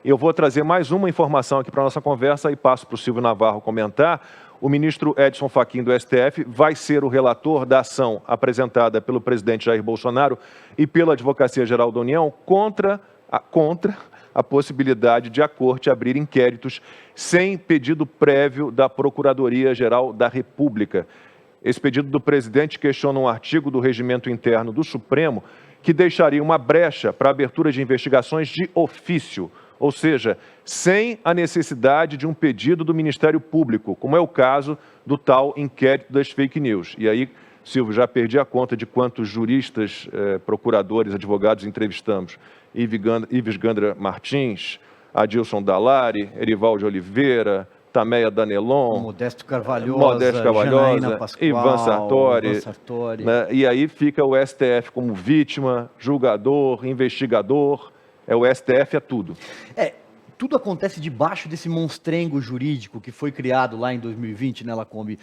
Eu vou trazer mais uma informação aqui para a nossa conversa e passo para o Silvio Navarro comentar. O ministro Edson Fachin do STF vai ser o relator da ação apresentada pelo presidente Jair Bolsonaro e pela Advocacia Geral da União contra a possibilidade de a Corte abrir inquéritos sem pedido prévio da Procuradoria-Geral da República. Esse pedido do presidente questiona um artigo do Regimento Interno do Supremo que deixaria uma brecha para a abertura de investigações de ofício, ou seja, sem a necessidade de um pedido do Ministério Público, como é o caso do tal inquérito das fake news. E aí, Silvio, já perdi a conta de quantos juristas, procuradores, advogados entrevistamos. Ives Gandra Martins, Adilson Dallari, Erivaldo de Oliveira, Tameia Danelon, Modesto Carvalhosa, Ivan Sartori, né? E aí fica o STF como vítima, julgador, investigador. O STF é tudo. Tudo acontece debaixo desse monstrengo jurídico que foi criado lá em 2020, né, Lacombe?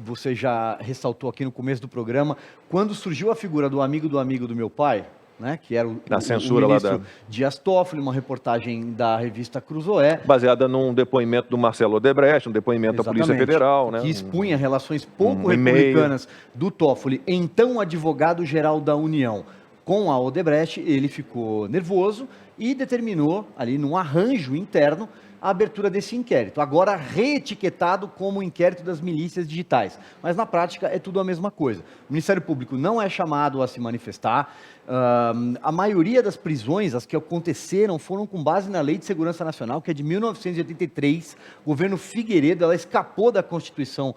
Você já ressaltou aqui no começo do programa, quando surgiu a figura do amigo do meu pai, né, que era o ministro Dias Toffoli, uma reportagem da revista Cruzoé. Baseada num depoimento do Marcelo Odebrecht, um depoimento da Polícia Federal. Né? Que expunha relações pouco republicanas do Toffoli, então advogado-geral da União. Com a Odebrecht, ele ficou nervoso e determinou, ali num arranjo interno, a abertura desse inquérito, agora reetiquetado como inquérito das milícias digitais. Mas, na prática, é tudo a mesma coisa. O Ministério Público não é chamado a se manifestar. A maioria das prisões, as que aconteceram, foram com base na Lei de Segurança Nacional, que é de 1983. O governo Figueiredo, ela escapou da Constituição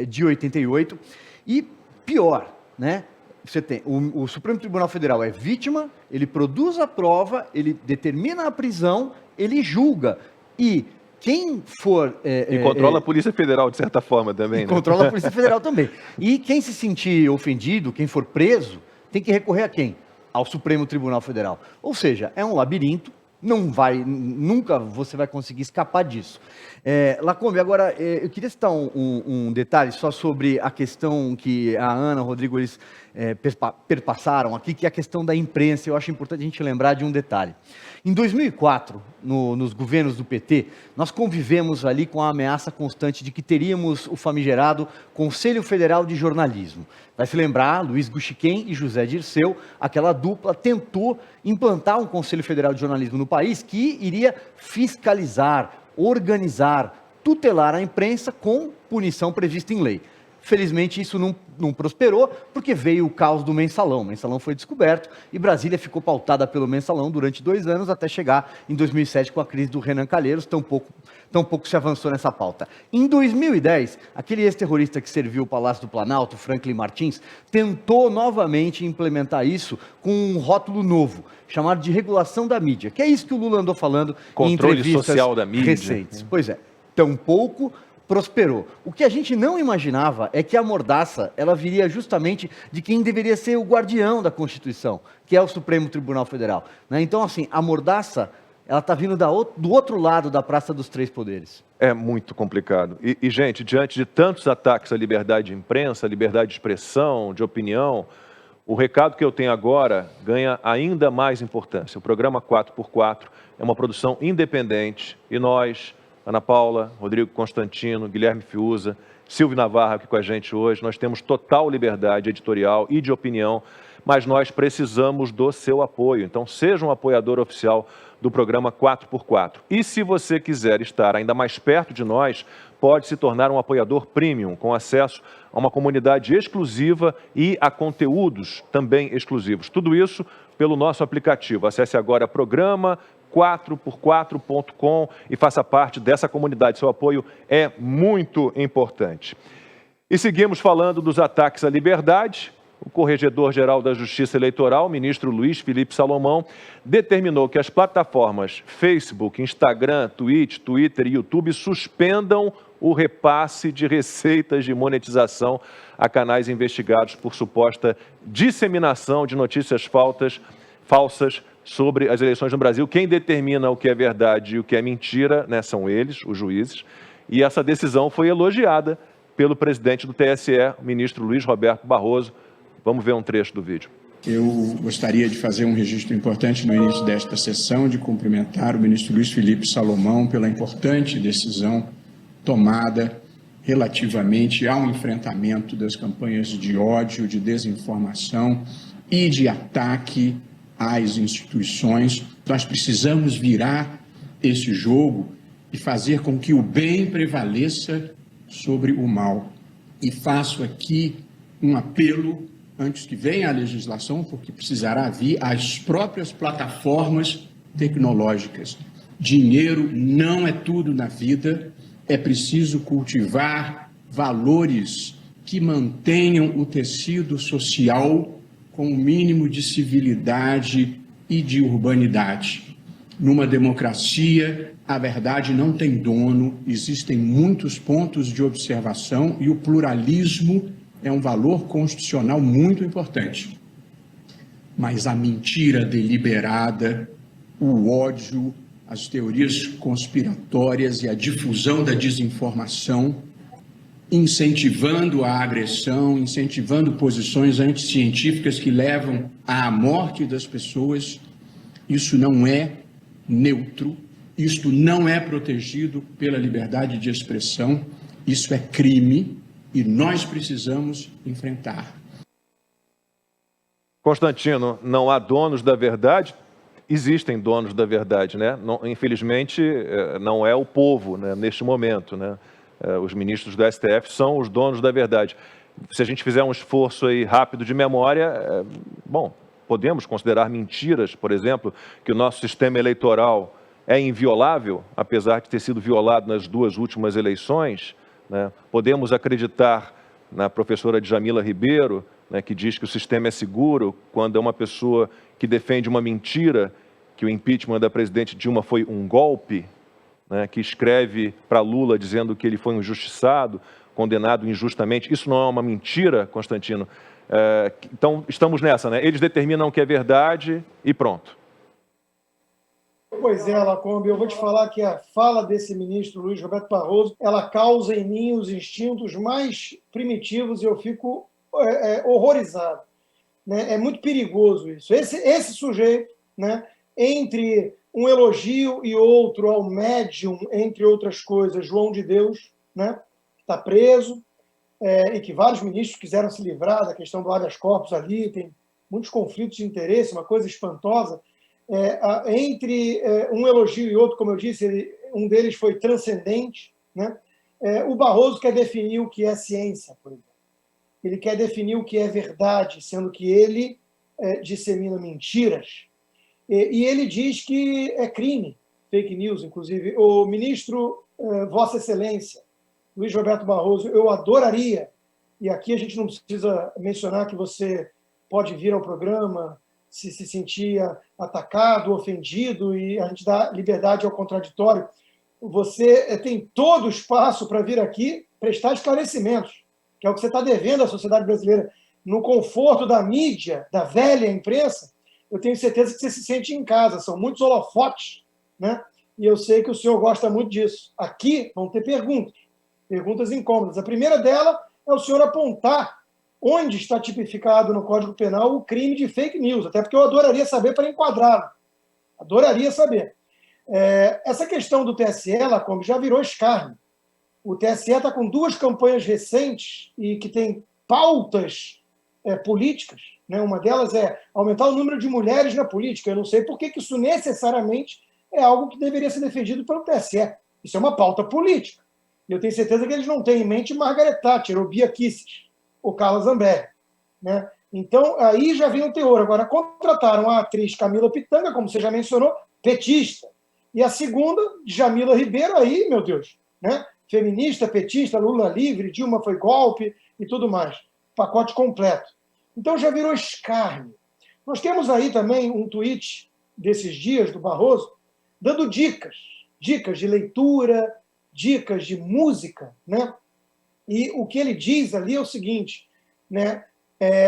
de 88. E, pior, né? Você tem o Supremo Tribunal Federal é vítima, ele produz a prova, ele determina a prisão, ele julga. E quem for... E controla a Polícia Federal, de certa forma, também. Né? Controla a Polícia Federal também. E quem se sentir ofendido, quem for preso, tem que recorrer a quem? Ao Supremo Tribunal Federal. Ou seja, é um labirinto, nunca você vai conseguir escapar disso. Lacombe, agora, eu queria citar um detalhe só sobre a questão que a Ana, o Rodrigo, eles perpassaram aqui, que é a questão da imprensa. Eu acho importante a gente lembrar de um detalhe. Em 2004, nos governos do PT, nós convivemos ali com a ameaça constante de que teríamos o famigerado Conselho Federal de Jornalismo. Vai se lembrar, Luiz Guxiquem e José Dirceu, aquela dupla tentou implantar um Conselho Federal de Jornalismo no país que iria fiscalizar, organizar, tutelar a imprensa com punição prevista em lei. Felizmente isso não prosperou, porque veio o caos do Mensalão. O Mensalão foi descoberto e Brasília ficou pautada pelo Mensalão durante 2 anos, até chegar em 2007 com a crise do Renan Calheiros, tão pouco se avançou nessa pauta. Em 2010, aquele ex-terrorista que serviu o Palácio do Planalto, Franklin Martins, tentou novamente implementar isso com um rótulo novo, chamado de regulação da mídia, que é isso que o Lula andou falando em entrevistas social da mídia recentes. Pois é, tampouco prosperou. O que a gente não imaginava é que a mordaça, ela viria justamente de quem deveria ser o guardião da Constituição, que é o Supremo Tribunal Federal. Né? Então, assim, a mordaça, ela está vindo do outro lado da Praça dos Três Poderes. É muito complicado. E, gente, diante de tantos ataques à liberdade de imprensa, à liberdade de expressão, de opinião, o recado que eu tenho agora ganha ainda mais importância. O programa 4x4 é uma produção independente e nós, Ana Paula, Rodrigo Constantino, Guilherme Fiuza, Silvio Navarro aqui com a gente hoje, nós temos total liberdade editorial e de opinião, mas nós precisamos do seu apoio. Então, seja um apoiador oficial do programa 4x4. E se você quiser estar ainda mais perto de nós, pode se tornar um apoiador premium, com acesso a uma comunidade exclusiva e a conteúdos também exclusivos. Tudo isso pelo nosso aplicativo. Acesse agora programa 4x4.com e faça parte dessa comunidade. Seu apoio é muito importante. E seguimos falando dos ataques à liberdade. O Corregedor-Geral da Justiça Eleitoral, ministro Luiz Felipe Salomão, determinou que as plataformas Facebook, Instagram, Twitch, Twitter e YouTube suspendam o repasse de receitas de monetização a canais investigados por suposta disseminação de notícias falsas sobre as eleições no Brasil. Quem determina o que é verdade e o que é mentira, né, são eles, os juízes, e essa decisão foi elogiada pelo presidente do TSE, o ministro Luiz Roberto Barroso. Vamos ver um trecho do vídeo. Eu gostaria de fazer um registro importante no início desta sessão, de cumprimentar o ministro Luiz Felipe Salomão pela importante decisão tomada relativamente ao enfrentamento das campanhas de ódio, de desinformação e de ataque às instituições. Nós precisamos virar esse jogo e fazer com que o bem prevaleça sobre o mal. E faço aqui um apelo, antes que venha a legislação, porque precisará vir às próprias plataformas tecnológicas. Dinheiro não é tudo na vida, é preciso cultivar valores que mantenham o tecido social com o mínimo de civilidade e de urbanidade. Numa democracia, a verdade não tem dono, existem muitos pontos de observação e o pluralismo é um valor constitucional muito importante. Mas a mentira deliberada, o ódio, as teorias conspiratórias e a difusão da desinformação, incentivando a agressão, incentivando posições anticientíficas que levam à morte das pessoas, isso não é neutro, isto não é protegido pela liberdade de expressão, isso é crime e nós precisamos enfrentar. Constantino, não há donos da verdade? Existem donos da verdade, né? Não, infelizmente, não é o povo, né, neste momento, né? Os ministros do STF são os donos da verdade. Se a gente fizer um esforço aí rápido de memória, bom, podemos considerar mentiras, por exemplo, que o nosso sistema eleitoral é inviolável, apesar de ter sido violado nas 2 últimas eleições, né? Podemos acreditar na professora Djamila Ribeiro, né, que diz que o sistema é seguro, quando é uma pessoa que defende uma mentira, que o impeachment da presidente Dilma foi um golpe, né, que escreve para Lula dizendo que ele foi injustiçado, condenado injustamente. Isso não é uma mentira, Constantino? Então, estamos nessa, né? Eles determinam o que é verdade e pronto. Pois é, Lacombe, eu vou te falar que a fala desse ministro Luiz Roberto Barroso, ela causa em mim os instintos mais primitivos e eu fico horrorizado. Né? É muito perigoso isso. Esse sujeito, né, entre um elogio e outro ao médium, entre outras coisas, João de Deus, né, que está preso, e que vários ministros quiseram se livrar da questão do habeas corpus ali, tem muitos conflitos de interesse, uma coisa espantosa. Entre um elogio e outro, como eu disse, um deles foi transcendente, né? O Barroso quer definir o que é ciência, por exemplo. Ele quer definir o que é verdade, sendo que ele dissemina mentiras. E ele diz que é crime, fake news, inclusive. O ministro, Vossa Excelência, Luiz Roberto Barroso, eu adoraria, e aqui a gente não precisa mencionar que você pode vir ao programa se sentia atacado, ofendido, e a gente dá liberdade ao contraditório. Você tem todo o espaço para vir aqui prestar esclarecimentos, que é o que você está devendo à sociedade brasileira. No conforto da mídia, da velha imprensa, eu tenho certeza que você se sente em casa. São muitos holofotes, né? E eu sei que o senhor gosta muito disso. Aqui vão ter perguntas incômodas. A primeira dela é o senhor apontar onde está tipificado no Código Penal o crime de fake news, até porque eu adoraria saber para enquadrá-lo. Adoraria saber. Essa questão do TSE, Lacombe, já virou escárnio. O TSE está com 2 campanhas recentes e que tem pautas políticas, né? Uma delas é aumentar o número de mulheres na política. Eu não sei por que isso necessariamente é algo que deveria ser defendido pelo TSE. Isso é uma pauta política. E eu tenho certeza que eles não têm em mente Margaret Thatcher ou Bia Kicis ou Carla Zambelli, né? Então, aí já vem o teor. Agora, contrataram a atriz Camila Pitanga, como você já mencionou, petista. E a segunda, Djamila Ribeiro, aí, meu Deus, né? Feminista, petista, Lula livre, Dilma foi golpe e tudo mais. Pacote completo. Então, já virou escárnio. Nós temos aí também um tweet desses dias do Barroso, dando dicas de leitura, dicas de música, né? E o que ele diz ali é o seguinte, né?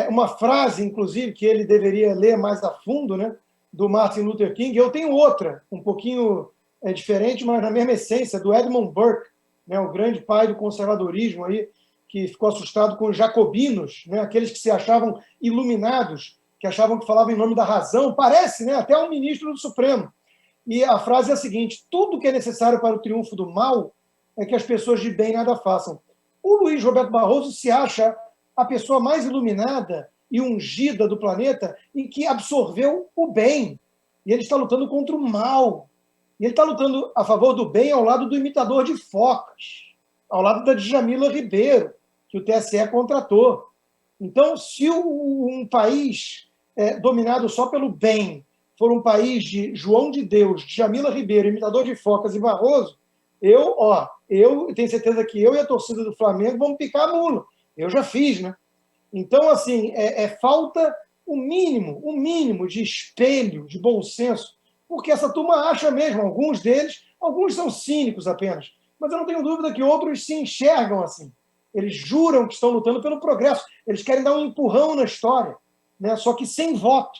Uma frase, inclusive, que ele deveria ler mais a fundo, né? Do Martin Luther King. Eu tenho outra, um pouquinho diferente, mas na mesma essência, do Edmund Burke, né? O grande pai do conservadorismo aí, que ficou assustado com os jacobinos, né? Aqueles que se achavam iluminados que achavam que falava em nome da razão, parece, né, até um ministro do Supremo. E a frase é a seguinte: tudo que é necessário para o triunfo do mal é que as pessoas de bem nada façam. O Luiz Roberto Barroso se acha a pessoa mais iluminada e ungida do planeta e que absorveu o bem. E ele está lutando contra o mal. E ele está lutando a favor do bem ao lado do imitador de focas, ao lado da Djamila Ribeiro, que o TSE contratou. Então, se um país dominado só pelo bem for um país de João de Deus, Djamila Ribeiro, imitador de focas e Barroso, eu tenho certeza que eu e a torcida do Flamengo vamos picar a mula. Eu já fiz, né? Então, assim, falta o mínimo de espelho, de bom senso, porque essa turma acha mesmo, alguns são cínicos apenas, mas eu não tenho dúvida que outros se enxergam assim. Eles juram que estão lutando pelo progresso, eles querem dar um empurrão na história, né? Só que sem voto.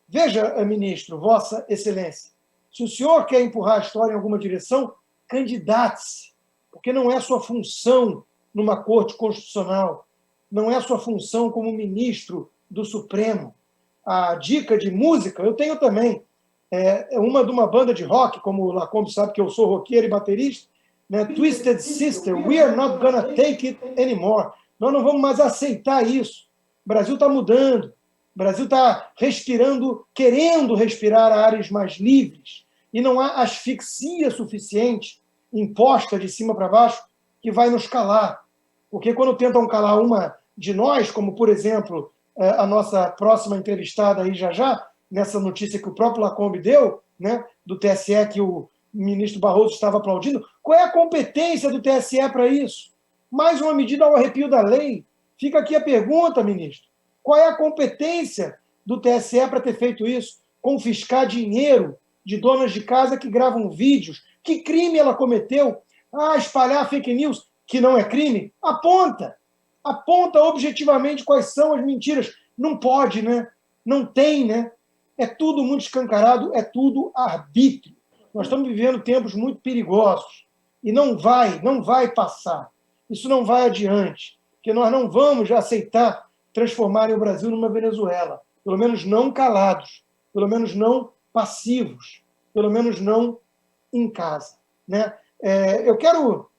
Veja, ministro, Vossa Excelência, se o senhor quer empurrar a história em alguma direção, candidate-se, porque não é sua função numa corte constitucional, não é sua função como ministro do Supremo. A dica de música eu tenho também. Uma de uma banda de rock, como o Lacombe sabe que eu sou roqueiro e baterista, né? Twisted Sister, we are not gonna take it anymore. Nós não vamos mais aceitar isso. O Brasil está mudando. O Brasil está respirando, querendo respirar áreas mais livres. E não há asfixia suficiente imposta de cima para baixo que vai nos calar. Porque quando tentam calar uma de nós, como, por exemplo, a nossa próxima entrevistada aí já, nessa notícia que o próprio Lacombe deu, né, do TSE, que o ministro Barroso estava aplaudindo, qual é a competência do TSE para isso? Mais uma medida ao arrepio da lei. Fica aqui a pergunta, ministro. Qual é a competência do TSE para ter feito isso? Confiscar dinheiro de donas de casa que gravam vídeos. Que crime ela cometeu? Espalhar fake news, que não é crime? Aponta objetivamente quais são as mentiras. Não pode, né? Não tem, né? É tudo muito escancarado, é tudo arbítrio. Nós estamos vivendo tempos muito perigosos e não vai passar. Isso não vai adiante, porque nós não vamos aceitar transformarem o Brasil numa Venezuela, pelo menos não calados, pelo menos não passivos, pelo menos não em casa, né? Eu quero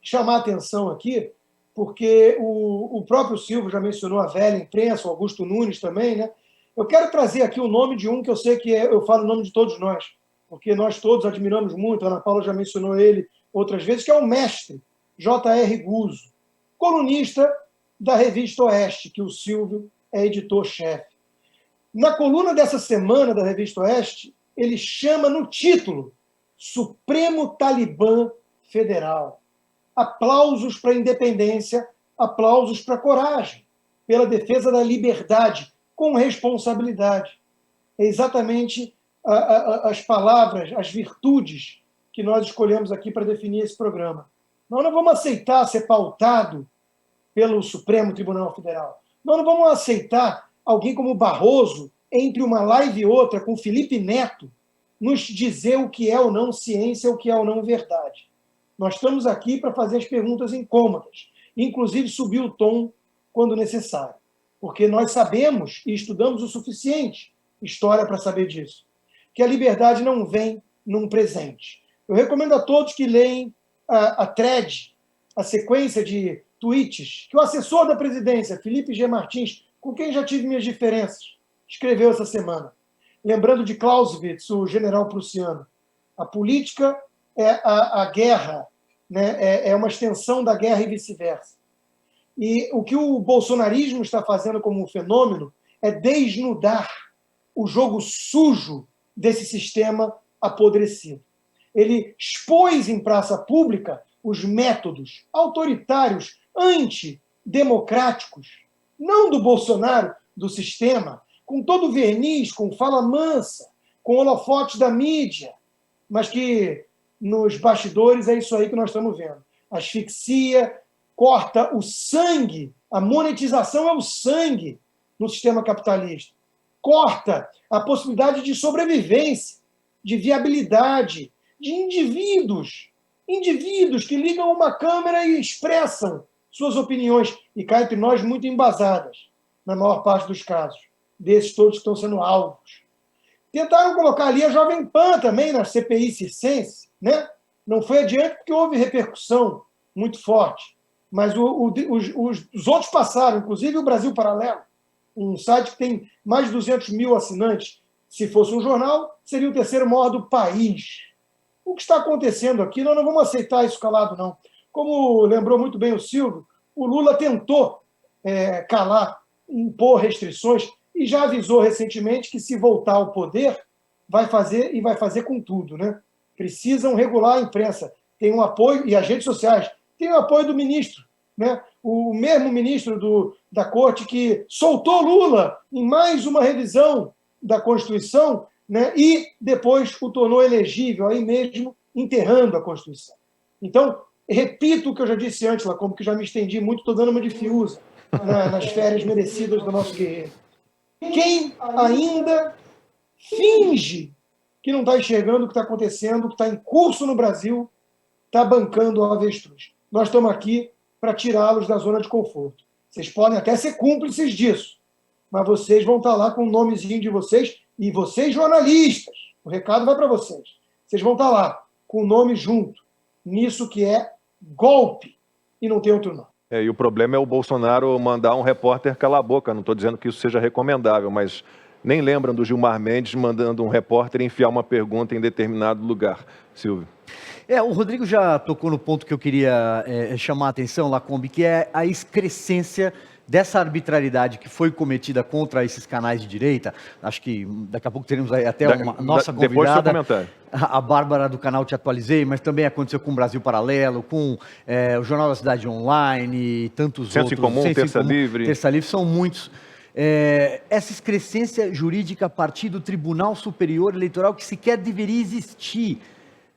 chamar a atenção aqui, porque o próprio Silvio já mencionou a velha imprensa, o Augusto Nunes também, né? Eu quero trazer aqui o nome de um que eu sei que eu falo o nome de todos nós, porque nós todos admiramos muito, a Ana Paula já mencionou ele outras vezes, que é o mestre J.R. Guzzo, colunista da Revista Oeste, que o Silvio é editor-chefe. Na coluna dessa semana da Revista Oeste, ele chama no título Supremo Talibã Federal. Aplausos para a independência, aplausos para a coragem, pela defesa da liberdade, com responsabilidade. É exatamente as palavras, as virtudes que nós escolhemos aqui para definir esse programa. Nós não vamos aceitar ser pautado pelo Supremo Tribunal Federal. Nós não vamos aceitar alguém como Barroso, entre uma live e outra, com Felipe Neto, nos dizer o que é ou não ciência, o que é ou não verdade. Nós estamos aqui para fazer as perguntas incômodas, inclusive subir o tom quando necessário, porque nós sabemos e estudamos o suficiente história para saber disso, que a liberdade não vem num presente. Eu recomendo a todos que leem a thread, a sequência de tweets que o assessor da presidência, Felipe G. Martins, com quem já tive minhas diferenças, escreveu essa semana. Lembrando de Clausewitz, o general prussiano. A política é a guerra, né? É uma extensão da guerra e vice-versa. E o que o bolsonarismo está fazendo como um fenômeno é desnudar o jogo sujo desse sistema apodrecido. Ele expôs em praça pública os métodos autoritários, antidemocráticos, não do Bolsonaro, do sistema, com todo o verniz, com fala mansa, com holofotes da mídia, mas que nos bastidores é isso aí que nós estamos vendo. Asfixia, corta o sangue, a monetização é o sangue no sistema capitalista. Corta a possibilidade de sobrevivência, de viabilidade, de indivíduos que ligam uma câmera e expressam suas opiniões, e cá entre nós muito embasadas, na maior parte dos casos. desses todos que estão sendo alvos. Tentaram colocar ali a Jovem Pan também na CPI circense, né? Não foi adiante porque houve repercussão muito forte. Mas os outros passaram, inclusive o Brasil Paralelo, um site que tem mais de 200 mil assinantes. Se fosse um jornal, seria o terceiro maior do país. O que está acontecendo aqui, nós não vamos aceitar isso calado, não. Como lembrou muito bem o Silvio, o Lula tentou calar, impor restrições, e já avisou recentemente que, se voltar ao poder, vai fazer, e vai fazer com tudo, né? Precisam regular a imprensa. Tem um apoio, e as redes sociais, tem o apoio do ministro, né? O mesmo ministro da Corte que soltou Lula em mais uma revisão da Constituição, né? E depois o tornou elegível, aí mesmo enterrando a Constituição. Então, repito o que eu já disse antes, Lacombe, que já me estendi muito, estou dando uma de Fiuza nas férias merecidas do nosso guerreiro. Quem ainda finge que não está enxergando o que está acontecendo, o que está em curso no Brasil, está bancando o avestruz. Nós estamos aqui para tirá-los da zona de conforto. Vocês podem até ser cúmplices disso, mas vocês vão estar lá com o nomezinho de vocês, e vocês jornalistas, o recado vai para vocês. Vocês vão estar lá com o nome junto, nisso que é golpe, e não tem outro nome. E o problema é o Bolsonaro mandar um repórter calar a boca. Não estou dizendo que isso seja recomendável, mas nem lembram do Gilmar Mendes mandando um repórter enfiar uma pergunta em determinado lugar. Silvio. O Rodrigo já tocou no ponto que eu queria chamar a atenção, Lacombe, que é a excrescência dessa arbitrariedade que foi cometida contra esses canais de direita. Acho que daqui a pouco teremos até uma nossa convidada. Depois do seu comentário. A Bárbara do canal Te Atualizei, mas também aconteceu com o Brasil Paralelo, com o Jornal da Cidade Online e tantos Senso outros. em Comum, Terça Livre. Terça Livre, são muitos. Essa excrescência jurídica a partir do Tribunal Superior Eleitoral, que sequer deveria existir.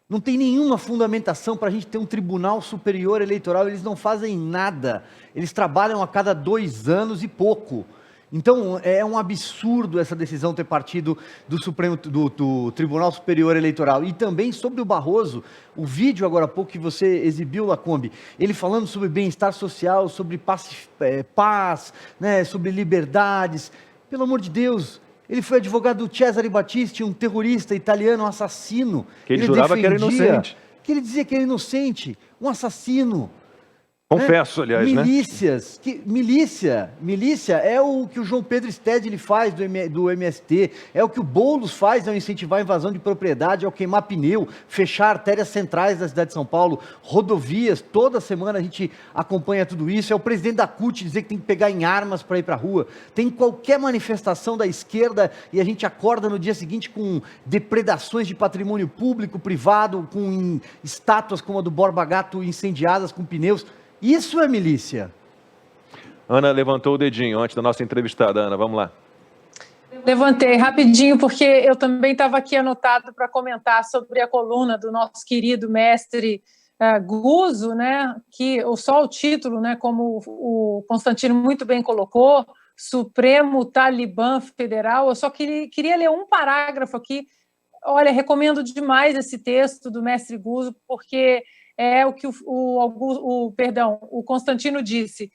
Não tem nenhuma fundamentação para a gente ter um Tribunal Superior Eleitoral, eles não fazem nada, eles trabalham a cada 2 anos e pouco. Então, é um absurdo essa decisão ter partido do Tribunal Superior Eleitoral. E também sobre o Barroso, o vídeo agora há pouco que você exibiu, Lacombe, ele falando sobre bem-estar social, sobre paz, né, sobre liberdades. Pelo amor de Deus, ele foi advogado do Cesare Battisti, um terrorista italiano, um assassino. Que ele jurava que era inocente. Que ele dizia que era inocente, um assassino. Confesso, aliás, milícias, né? Milícia é o que o João Pedro Stedley faz do MST, é o que o Boulos faz ao incentivar a invasão de propriedade, ao queimar pneu, fechar artérias centrais da cidade de São Paulo, rodovias, toda semana a gente acompanha tudo isso, é o presidente da CUT dizer que tem que pegar em armas para ir para a rua, tem qualquer manifestação da esquerda e a gente acorda no dia seguinte com depredações de patrimônio público, privado, com estátuas como a do Borba Gato incendiadas com pneus. Isso é milícia. Ana levantou o dedinho antes da nossa entrevistada. Ana, vamos lá. Levantei rapidinho, porque eu também estava aqui anotado para comentar sobre a coluna do nosso querido mestre Guzzo, né, que só o título, né, como o Constantino muito bem colocou, Supremo Talibã Federal. Eu só queria ler um parágrafo aqui. Olha, recomendo demais esse texto do mestre Guzzo, porque é o que o Constantino disse.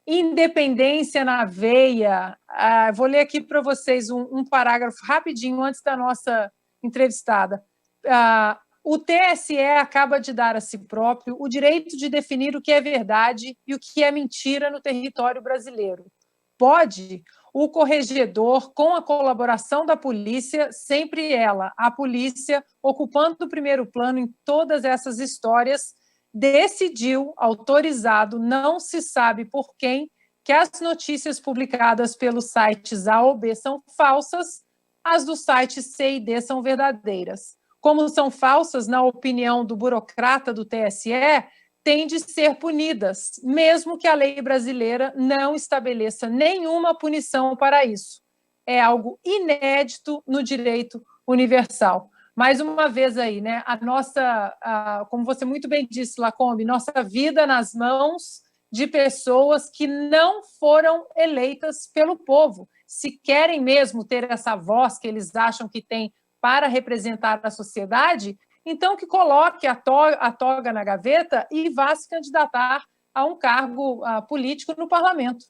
Independência na veia. Vou ler aqui para vocês um parágrafo rapidinho antes da nossa entrevistada. O TSE acaba de dar a si próprio o direito de definir o que é verdade e o que é mentira no território brasileiro. Pode o corregedor, com a colaboração da polícia, sempre ela, a polícia, ocupando o primeiro plano em todas essas histórias, decidiu, autorizado, não se sabe por quem, que as notícias publicadas pelos sites A ou B são falsas, as do site C e D são verdadeiras. Como são falsas, na opinião do burocrata do TSE, têm de ser punidas, mesmo que a lei brasileira não estabeleça nenhuma punição para isso. É algo inédito no direito universal. Mais uma vez aí, né, como você muito bem disse, Lacombe, nossa vida nas mãos de pessoas que não foram eleitas pelo povo. Se querem mesmo ter essa voz que eles acham que têm para representar a sociedade, então que coloque a toga na gaveta e vá se candidatar a um cargo político no parlamento.